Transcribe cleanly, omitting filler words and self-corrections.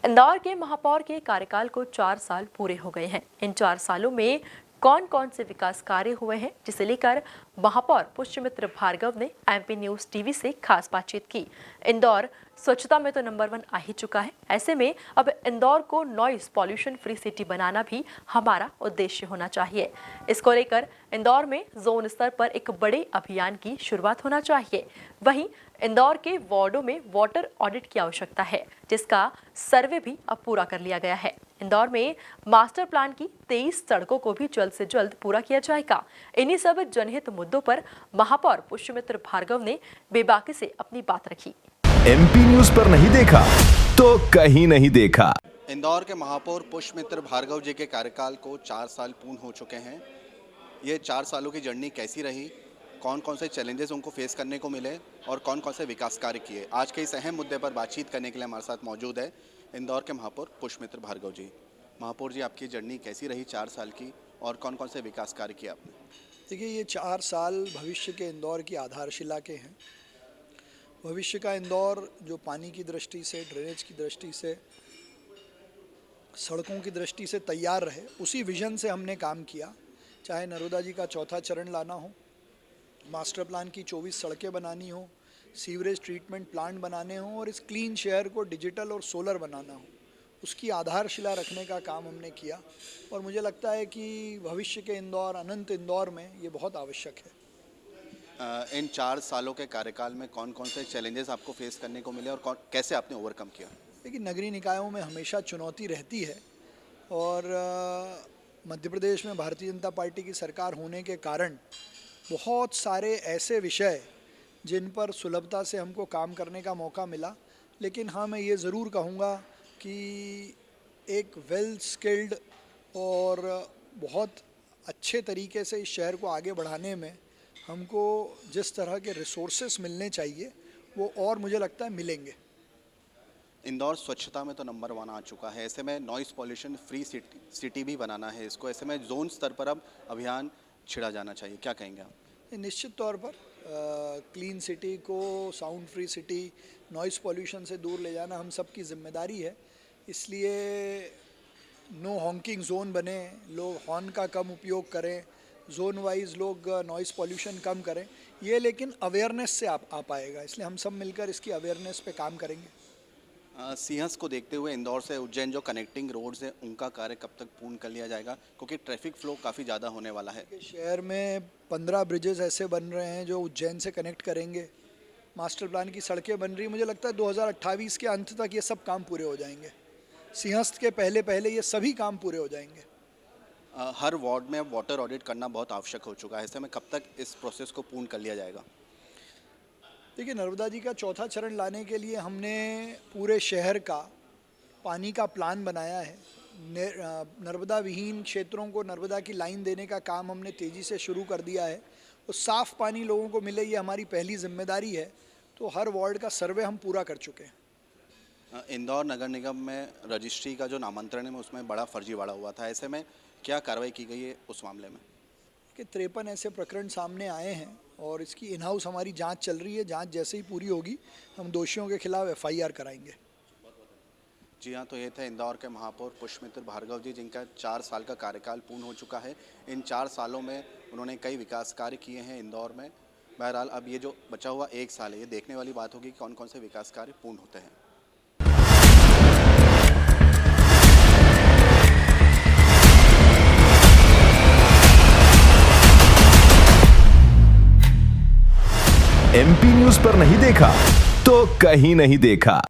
इंदौर के महापौर के कार्यकाल को 4 साल पूरे हो गए हैं। इन 4 सालों में कौन कौन से विकास कार्य हुए हैं, जिसे लेकर महापौर पुष्यमित्र भार्गव ने एमपी न्यूज टीवी से खास बातचीत की। इंदौर स्वच्छता में तो नंबर 1 आ ही चुका है। ऐसे में अब इंदौर को नॉइज पॉल्यूशन फ्री सिटी बनाना भी हमारा उद्देश्य होना चाहिए। इसको लेकर इंदौर में जोन स्तर पर एक बड़े अभियान की शुरुआत होना चाहिए। वहीं इंदौर के वार्डों में वाटर ऑडिट की आवश्यकता है, जिसका सर्वे भी अब पूरा कर लिया गया है। इंदौर में मास्टर प्लान की 23 सड़कों को भी जल्द से जल्द पूरा किया जाएगा। इन्हीं सब जनहित मुद्दों पर महापौर पुष्यमित्र भार्गव ने बेबाकी से अपनी बात रखी। एमपी न्यूज पर नहीं देखा तो कहीं नहीं देखा। इंदौर के महापौर पुष्यमित्र भार्गव जी के कार्यकाल को 4 साल पूर्ण हो चुके हैं। ये 4 सालों की जर्नी कैसी रही, कौन कौन से चैलेंजेस उनको फेस करने को मिले और कौन कौन से विकास कार्य किए, आज के इस अहम मुद्दे पर बातचीत करने के लिए हमारे साथ मौजूद है इंदौर के महापौर पुष्यमित्र भार्गव जी। महापौर जी, आपकी जर्नी कैसी रही 4 साल की और कौन कौन से विकास कार्य किए आपने? देखिए, ये 4 साल भविष्य के इंदौर की आधारशिला के हैं। भविष्य का इंदौर जो पानी की दृष्टि से, ड्रेनेज की दृष्टि से, सड़कों की दृष्टि से तैयार रहे, उसी विजन से हमने काम किया। चाहे नर्मदा जी का चौथा चरण लाना हो, मास्टर प्लान की 24 सड़कें बनानी हो, सीवरेज ट्रीटमेंट प्लांट बनाने हो और इस क्लीन शहर को डिजिटल और सोलर बनाना हो, उसकी आधारशिला रखने का काम हमने किया। और मुझे लगता है कि भविष्य के इंदौर, अनंत इंदौर में ये बहुत आवश्यक है। इन 4 सालों के कार्यकाल में कौन कौन से चैलेंजेस आपको फेस करने को मिले और कैसे आपने ओवरकम किया? देखिए, नगरीय निकायों में हमेशा चुनौती रहती है और मध्य प्रदेश में भारतीय जनता पार्टी की सरकार होने के कारण बहुत सारे ऐसे विषय जिन पर सुलभता से हमको काम करने का मौका मिला। लेकिन हाँ, मैं ये ज़रूर कहूँगा कि एक वेल स्किल्ड और बहुत अच्छे तरीके से इस शहर को आगे बढ़ाने में हमको जिस तरह के रिसोर्सेस मिलने चाहिए वो और मुझे लगता है मिलेंगे। इंदौर स्वच्छता में तो नंबर 1 आ चुका है, ऐसे में नॉइस पॉल्यूशन फ्री सिटी भी बनाना है इसको, ऐसे में जोन स्तर पर अब अभियान छिड़ा जाना चाहिए, क्या कहेंगे आप? निश्चित तौर पर क्लीन सिटी को, sound free city, noise pollution से दूर ले जाना हम सबकी जिम्मेदारी है। इसलिए नो हॉन्किंग जोन बने, लोग हॉर्न का कम उपयोग करें, जोन वाइज लोग नॉइस पॉल्यूशन कम करें। ये लेकिन अवेयरनेस से आ पाएगा, इसलिए हम सब मिलकर इसकी अवेयरनेस पे काम करेंगे। सिंहस्थ को देखते हुए इंदौर से उज्जैन जो कनेक्टिंग रोड्स हैं उनका कार्य कब तक पूर्ण कर लिया जाएगा, क्योंकि ट्रैफिक फ्लो काफ़ी ज़्यादा होने वाला है? शहर में 15 ब्रिजेस ऐसे बन रहे हैं जो उज्जैन से कनेक्ट करेंगे। मास्टर प्लान की सड़कें बन रही हैं। मुझे लगता है 2028 के अंत तक ये सब काम पूरे हो जाएंगे। सिंहस्थ के पहले पहले ये सभी काम पूरे हो जाएंगे। हर वार्ड में अब वाटर ऑडिट करना बहुत आवश्यक हो चुका है, ऐसे में कब तक इस प्रोसेस को पूर्ण कर लिया जाएगा? देखिए, नर्मदा जी का चौथा चरण लाने के लिए हमने पूरे शहर का पानी का प्लान बनाया है। नर्मदा विहीन क्षेत्रों को नर्मदा की लाइन देने का काम हमने तेज़ी से शुरू कर दिया है। तो साफ़ पानी लोगों को मिले, ये हमारी पहली जिम्मेदारी है। तो हर वार्ड का सर्वे हम पूरा कर चुके हैं। इंदौर नगर निगम में रजिस्ट्री का जो नामांतरण है उसमें बड़ा फर्जीवाड़ा हुआ था, ऐसे में क्या कार्रवाई की गई है उस मामले में? कि 53 ऐसे प्रकरण सामने आए हैं और इसकी इन हाउस हमारी जांच चल रही है। जांच जैसे ही पूरी होगी हम दोषियों के खिलाफ FIR कराएंगे। जी हाँ, तो ये थे इंदौर के महापौर पुष्यमित्र भार्गव जी, जिनका 4 साल का कार्यकाल पूर्ण हो चुका है। इन 4 सालों में उन्होंने कई विकास कार्य किए हैं इंदौर में। बहरहाल अब ये जो बचा हुआ 1 साल है, ये देखने वाली बात होगी कि कौन कौन से विकास कार्य पूर्ण होते हैं। एमपी न्यूज पर नहीं देखा तो कहीं नहीं देखा।